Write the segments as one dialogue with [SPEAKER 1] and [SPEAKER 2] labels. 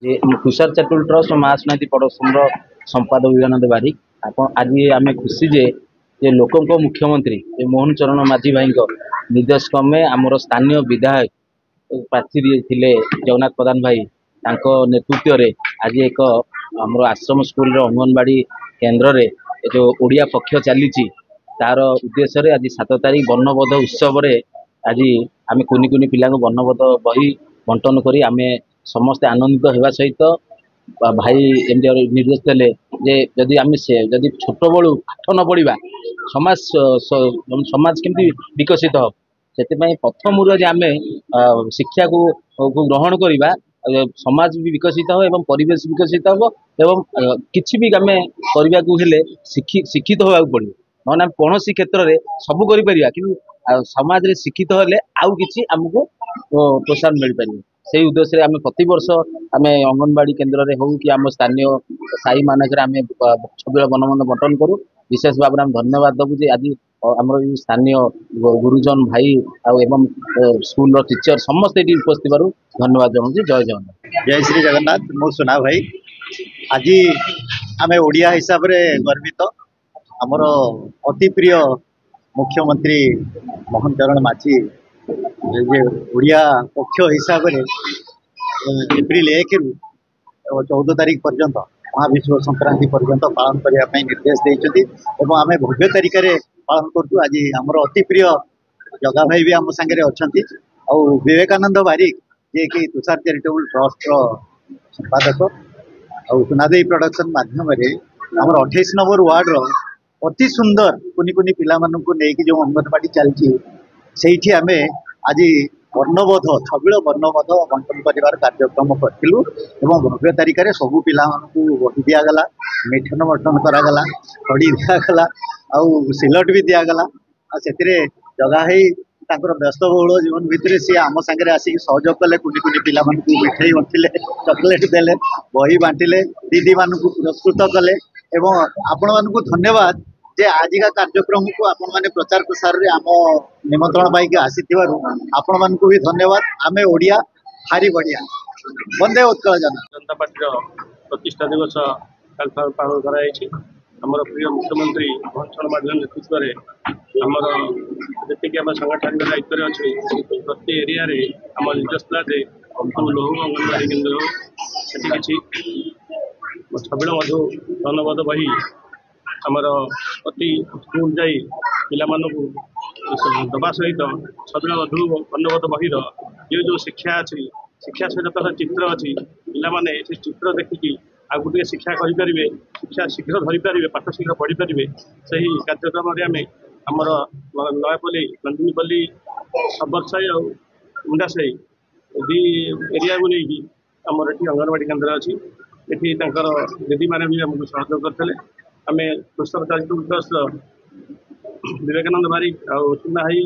[SPEAKER 1] जे Tushar charitable trust महासुनाती पड़ोसन संपादक विवेकानंद बारिक आप आज आम खुशी जे लोकों मुख्यमंत्री मोहन चरण माझी भाई निर्देश क्रमे आमर स्थानीय विधायक प्रार्थी थे जगन्नाथ प्रधान भाई नेतृत्व में आज एक आमर आश्रम स्कूल अंगनवाड़ी केन्द्र में जो ओडिया पक्ष चली तार उद्देश्य आज 7 तारीख वर्णबोध उत्सव आज आम कुनि कुनि पिला वर्णबोध बही बंटन करी आम समस्ते आनंदित होगा सहित भाई एमती निर्देश देले जे जदि आम से जदि छोट बड़ू पाठ न पढ़ा समाज समाज केमती विकसित हो से प्रथम आम शिक्षा को ग्रहण करवा समाज भी विकसित हो एवं परिवेश विकसित हो एवं किसी भी आम करने को हेले शिक्षित होगा पड़ो ना कौन क्षेत्र में सब कर समाज रे शिक्षित हेले आउ किसी आमको प्रोत्साहन मिल पार से उद्देश्य आम प्रति वर्ष आम अंगनवाड़ी केन्द्र में हो कि आम स्थानीय साई मानक आम छबिल बनबंध बंटन करूँ विशेष भाव में धन्यवाद देवु जे आज आम स्थानीय गुरुजन भाई एवं स्कूल टीचर समस्त ये उपस्थित धन्यवाद जनाऊँ। जय जगन्नाथ।
[SPEAKER 2] जय श्री जगन्नाथ। मो सुना भाई आज आम ओडिया हिसाब रे गर्वित आमर अति प्रिय मुख्यमंत्री मोहन चरण माझी ओडिया पक्ष हिसाब से एप्रिल 1 रु 14 तारीख पर्यंत महाविश्व संक्रांति पर्यंत पालन करने निर्देश देते आम भव्य तरीक पालन करूँ। आज आमर अति प्रिय जगा भाई भी आम सांगे अच्छा विवेकानंद बारिक जे कि तुषार चैरिटेबल ट्रस्ट संपादक और सुनादेवी प्रोडक्शन माध्यम आम 28 नंबर वार्ड अति सुंदर कुनि कुनि पिला मानू नहीं जो अंगनवाड़ी चलती से आम आज वर्णबोध छबिल वर्णबोध बंटन कर कार्यक्रम करूँ भव्य तरीक सबू पिला बही दिगला मिठन बंटन करागला खड़ी दिगला सिलट भी दिगला से जगह व्यस्तबहुल जीवन भितर सी आम सांगे आसिक सहयोग कले कुनि कुनि पिला मिठाई बांटिले चॉकलेट देले बही बांटिले दीदी मानू पुरस्कृत कले आपण मानू धन्यवाद जे आजिका कार्यक्रम को आपण माने प्रचार प्रसार रे आम निमंत्रण पाई आसी आपण मानू भी धन्यवाद। आमे ओडिया हारी बढ़िया वंदे उत्कल
[SPEAKER 3] जनता पार्टी प्रतिष्ठा दिवस पालन कराई आमर प्रिय मुख्यमंत्री मोहन चरण माझी नेतृत्व में आमर जी आम सांगठनिक दायित्व अच्छे प्रति एरिया आम निर्देशला लोह अंगनवाड़ी केन्द्र से किसी छबिल मधु धनबद बही आमर प्रति स्कूल जा पिला दबा सहित छबिल मधु वर्णबोध बही ये जो शिक्षा अच्छी शिक्षा सहित तार चित्र अच्छी पाने से चित्र देखिकी आगे टे शिक्षा करें शिक्षा शीघ्र धरी पारे पाठ शीघ्र पढ़ी पारे से ही कार्यक्रम आमर नयापल्ली नंदिनीपल्ली सबरसाई और मुंडासाई दी एरिया को लेकिन आमर ये अंगनवाड़ी केन्द्र अच्छी ये दीदी मैंने भी आमको सहयोग करते आम तुषार चैरिटेबल ट्रस्ट विवेकानंद बारिक और सुना भाई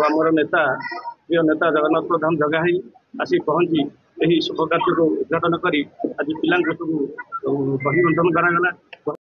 [SPEAKER 3] आमर नेता प्रिय नेता जगन्नाथ प्रधान जगह भाई आसी पहुँची यही शुभ कार्य को उद्घाटन कर आज पिला बही बंटन करागला।